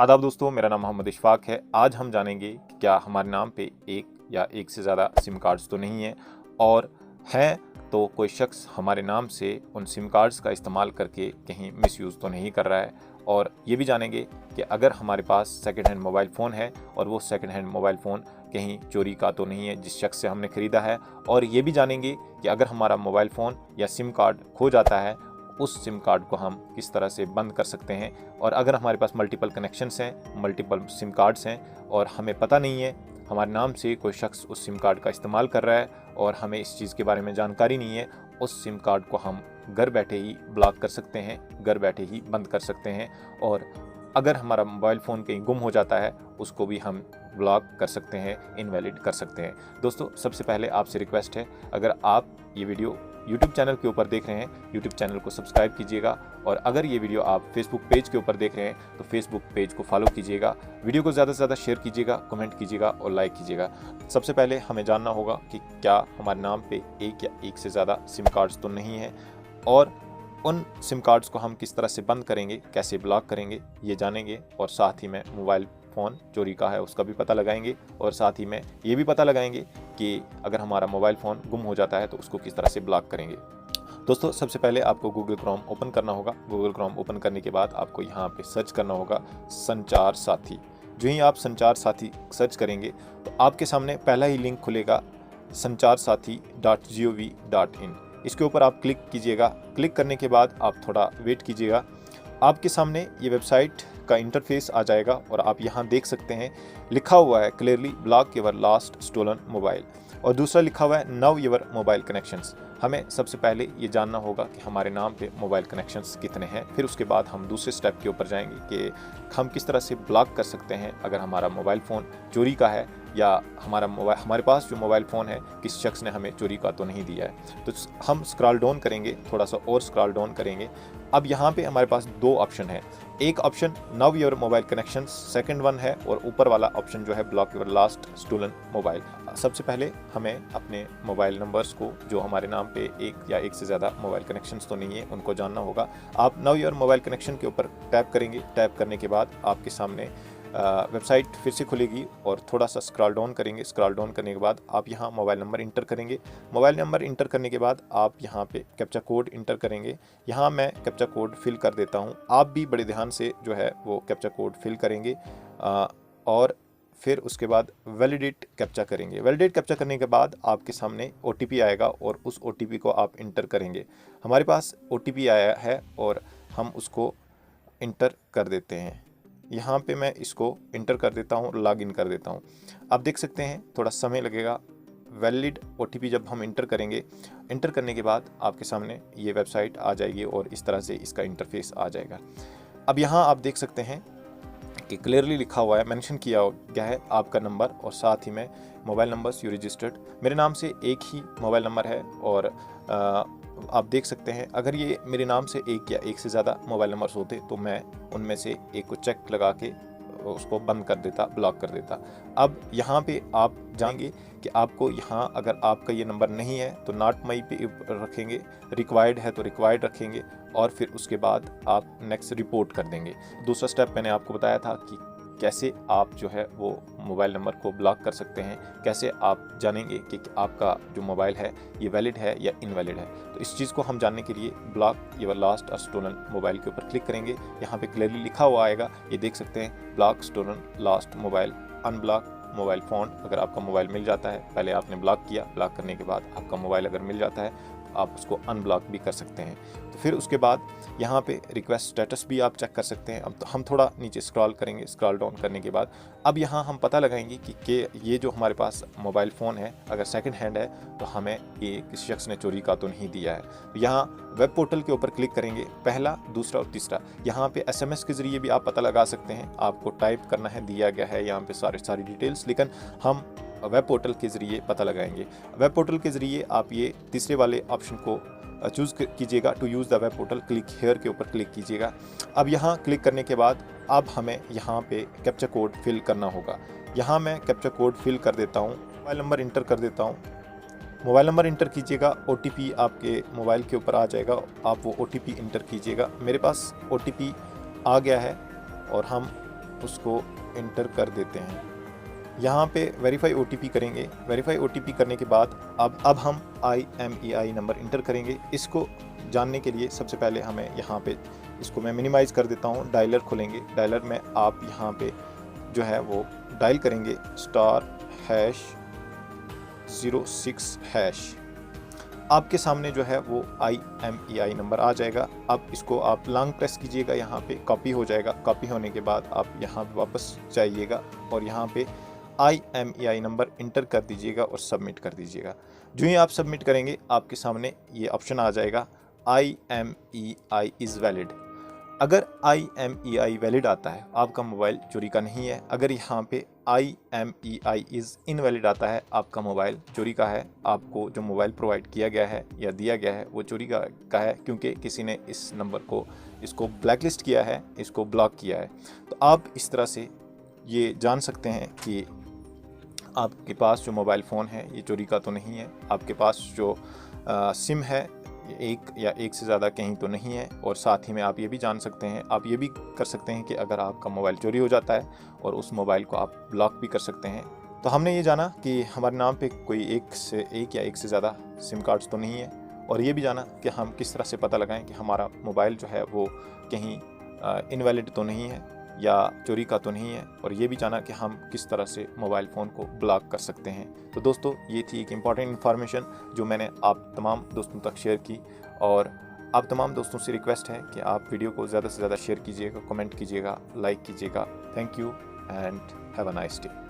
आदाब दोस्तों, मेरा नाम मोहम्मद इशफाक है। आज हम जानेंगे कि क्या हमारे नाम पे एक या एक से ज़्यादा सिम कार्ड्स तो नहीं है, और हैं तो कोई शख्स हमारे नाम से उन सिम कार्ड्स का इस्तेमाल करके कहीं मिसयूज़ तो नहीं कर रहा है। और ये भी जानेंगे कि अगर हमारे पास सेकंड हैंड मोबाइल फ़ोन है और वो सेकंड हैंड मोबाइल फ़ोन कहीं चोरी का तो नहीं है जिस शख्स से हमने ख़रीदा है। और ये भी जानेंगे कि अगर हमारा मोबाइल फ़ोन या सिम कार्ड खो जाता है, उस सिम कार्ड को हम किस तरह से बंद कर सकते हैं। और अगर हमारे पास मल्टीपल कनेक्शंस हैं, मल्टीपल सिम कार्ड्स हैं और हमें पता नहीं है, हमारे नाम से कोई शख्स उस सिम कार्ड का इस्तेमाल कर रहा है और हमें इस चीज़ के बारे में जानकारी नहीं है, उस सिम कार्ड को हम घर बैठे ही ब्लॉक कर सकते हैं, घर बैठे ही बंद कर सकते हैं। और अगर हमारा मोबाइल फ़ोन कहीं गुम हो जाता है, उसको भी हम ब्लॉक कर सकते हैं, इनवैलिड कर सकते हैं। दोस्तों, सबसे पहले आपसे रिक्वेस्ट है, अगर आप ये वीडियो YouTube चैनल के ऊपर देख रहे हैं, YouTube चैनल को सब्सक्राइब कीजिएगा। और अगर ये वीडियो आप Facebook पेज के ऊपर देख रहे हैं तो Facebook पेज को फॉलो कीजिएगा। वीडियो को ज़्यादा से ज़्यादा शेयर कीजिएगा, कमेंट कीजिएगा और लाइक कीजिएगा। सबसे पहले हमें जानना होगा कि क्या हमारे नाम पे एक या एक से ज़्यादा सिम कार्ड्स तो नहीं है, और उन सिम कार्ड्स को हम किस तरह से बंद करेंगे, कैसे ब्लॉक करेंगे, ये जानेंगे। और साथ ही में मोबाइल फ़ोन चोरी का है उसका भी पता लगाएंगे, और साथ ही में ये भी पता लगाएंगे कि अगर हमारा मोबाइल फ़ोन गुम हो जाता है तो उसको किस तरह से ब्लॉक करेंगे। दोस्तों, सबसे पहले आपको गूगल क्रोम ओपन करना होगा। गूगल क्रोम ओपन करने के बाद आपको यहाँ पे सर्च करना होगा संचार साथी। जो ही आप संचार साथी सर्च करेंगे तो आपके सामने पहला ही लिंक खुलेगा, sancharsaathi.gov.in। इसके ऊपर आप क्लिक कीजिएगा। क्लिक करने के बाद आप थोड़ा वेट कीजिएगा। आपके सामने ये वेबसाइट का इंटरफेस आ जाएगा और आप यहाँ देख सकते हैं लिखा हुआ है clearly block your lost stolen mobile, और दूसरा लिखा हुआ है नाउ योर मोबाइल कनेक्शंस। हमें सबसे पहले ये जानना होगा कि हमारे नाम पे मोबाइल कनेक्शंस कितने हैं, फिर उसके बाद हम दूसरे स्टेप के ऊपर जाएंगे कि हम किस तरह से ब्लॉक कर सकते हैं अगर हमारा मोबाइल फ़ोन चोरी का है, या हमारे पास जो मोबाइल फ़ोन है किस शख्स ने हमें चोरी का तो नहीं दिया है। तो हम स्क्रॉल डाउन करेंगे, थोड़ा सा और स्क्रॉल डाउन करेंगे। अब यहाँ पे हमारे पास दो ऑप्शन है, एक option know your mobile connection, second one है, और ऊपर वाला ऑप्शन जो है block your lost stolen mobile. सबसे पहले हमें अपने मोबाइल नंबर्स को, जो हमारे नाम पे एक या एक से ज़्यादा मोबाइल कनेक्शंस तो नहीं है, उनको जानना होगा। आप नाउ योर मोबाइल कनेक्शन के ऊपर टैप करेंगे। टैप करने के बाद आपके सामने वेबसाइट फिर से खुलेगी और थोड़ा सा स्क्रॉल डाउन करेंगे। स्क्रॉल डाउन करने के बाद आप यहाँ मोबाइल नंबर इंटर करेंगे। मोबाइल नंबर इंटर करने के बाद आप यहाँ पे कैप्चा कोड इंटर करेंगे। यहाँ मैं कैप्चा कोड फिल कर देता हूँ, आप भी बड़े ध्यान से जो है वो कैप्चा कोड फिल करेंगे। और फिर उसके बाद वैलिडेट कैप्चा करेंगे। वैलिडेट कैप्चा करने के बाद आपके सामने OTP आएगा और उस OTP को आप इंटर करेंगे। हमारे पास OTP आया है और हम उसको इंटर कर देते हैं। यहाँ पे मैं इसको इंटर कर देता हूँ, लॉग इन कर देता हूँ। आप देख सकते हैं थोड़ा समय लगेगा। वैलिड OTP जब हम इंटर करेंगे, इंटर करने के बाद आपके सामने ये वेबसाइट आ जाएगी और इस तरह से इसका इंटरफेस आ जाएगा। अब यहाँ आप देख सकते हैं कि क्लियरली लिखा हुआ है, मेंशन किया गया है आपका नंबर और साथ ही में मोबाइल नंबर्स यू रजिस्टर्ड। मेरे नाम से एक ही मोबाइल नंबर है और आप देख सकते हैं अगर ये मेरे नाम से एक या एक से ज़्यादा मोबाइल नंबर्स होते तो मैं उनमें से एक को चेक लगा के उसको बंद कर देता, ब्लॉक कर देता। अब यहाँ पे आप जाएंगे कि आपको यहाँ अगर आपका ये नंबर नहीं है तो नॉट माई पे रखेंगे, रिक्वायर्ड है तो रिक्वायर्ड रखेंगे, और फिर उसके बाद आप नेक्स्ट रिपोर्ट कर देंगे। दूसरा स्टेप मैंने आपको बताया था कि कैसे आप जो है वो मोबाइल नंबर को ब्लॉक कर सकते हैं, कैसे आप जानेंगे कि आपका जो मोबाइल है ये वैलिड है या इनवैलिड है। तो इस चीज़ को हम जानने के लिए ब्लॉक योर लास्ट और स्टोलन मोबाइल के ऊपर क्लिक करेंगे। यहाँ पे क्लियरली लिखा हुआ आएगा, ये देख सकते हैं block stolen lost mobile, unblock mobile phone. अगर आपका मोबाइल मिल जाता है, पहले आपने ब्लॉक किया, ब्लॉक करने के बाद आपका मोबाइल अगर मिल जाता है आप उसको अनब्लॉक भी कर सकते हैं। तो फिर उसके बाद यहाँ पे रिक्वेस्ट स्टेटस भी आप चेक कर सकते हैं। अब तो हम थोड़ा नीचे स्क्रॉल करेंगे। स्क्रॉल डाउन करने के बाद अब यहाँ हम पता लगाएंगे कि ये जो हमारे पास मोबाइल फ़ोन है अगर सेकंड हैंड है तो हमें ये किसी शख्स ने चोरी का तो नहीं दिया है। तो यहाँ वेब पोर्टल के ऊपर क्लिक करेंगे, पहला, दूसरा और तीसरा। यहाँ पे SMS के ज़रिए भी आप पता लगा सकते हैं। आपको टाइप करना है, दिया गया है यहाँ पे सारी डिटेल्स, लेकिन हम वेब पोर्टल के ज़रिए पता लगाएंगे। वेब पोर्टल के ज़रिए आप ये तीसरे वाले ऑप्शन को चूज़ कीजिएगा, to use the web portal, click here के ऊपर क्लिक कीजिएगा। अब यहाँ क्लिक करने के बाद अब हमें यहाँ पे कैप्चा कोड फिल करना होगा। यहाँ मैं कैप्चा कोड फिल कर देता हूँ, मोबाइल नंबर इंटर कर देता हूँ। मोबाइल नंबर इंटर कीजिएगा, OTP आपके मोबाइल के ऊपर आ जाएगा, आप वो OTP इंटर कीजिएगा। मेरे पास OTP आ गया है और हम उसको इंटर कर देते हैं। यहाँ पे वेरीफाई OTP करेंगे। वेरीफाई OTP करने के बाद अब हम IMEI नंबर इंटर करेंगे। इसको जानने के लिए सबसे पहले हमें यहाँ पे इसको मैं मिनिमाइज़ कर देता हूँ। डायलर खोलेंगे। डायलर में आप यहाँ पे जो है वो डायल करेंगे *#06#। आपके सामने जो है वो IMEI नंबर आ जाएगा। अब इसको आप लॉन्ग प्रेस कीजिएगा, यहाँ पे कॉपी हो जाएगा। कॉपी होने के बाद आप यहाँ पे वापस जाइएगा और यहाँ पे IMEI नंबर इंटर कर दीजिएगा और सबमिट कर दीजिएगा। जो ही आप सबमिट करेंगे आपके सामने ये ऑप्शन आ जाएगा IMEI इज़ वैलिड। अगर IMEI वैलिड आता है आपका मोबाइल चोरी का नहीं है। अगर यहाँ पे IMEI इज़ इनवैलिड आता है आपका मोबाइल चोरी का है। आपको जो मोबाइल प्रोवाइड किया गया है या दिया गया है वो चोरी का है, क्योंकि किसी ने इस नंबर को इसको ब्लैकलिस्ट किया है, इसको ब्लॉक किया है। तो आप इस तरह से ये जान सकते हैं कि आपके पास जो मोबाइल फ़ोन है ये चोरी का तो नहीं है। आपके पास जो सिम है एक या एक से ज़्यादा कहीं तो नहीं है। और साथ ही में आप ये भी जान सकते हैं, आप ये भी कर सकते हैं कि अगर आपका मोबाइल चोरी हो जाता है और उस मोबाइल को आप ब्लॉक भी कर सकते हैं। तो हमने ये जाना कि हमारे नाम पे कोई एक या एक से ज़्यादा सिम कार्ड्स तो नहीं है। और ये भी जाना कि हम किस तरह से पता लगाएं कि हमारा मोबाइल जो है वो कहीं इनवैलिड तो नहीं है या चोरी का तो नहीं है। और ये भी जाना कि हम किस तरह से मोबाइल फ़ोन को ब्लॉक कर सकते हैं। तो दोस्तों ये थी एक इम्पॉर्टेंट इन्फॉर्मेशन जो मैंने आप तमाम दोस्तों तक शेयर की। और आप तमाम दोस्तों से रिक्वेस्ट है कि आप वीडियो को ज़्यादा से ज़्यादा शेयर कीजिएगा, कमेंट कीजिएगा, लाइक कीजिएगा। Thank you and have a nice day.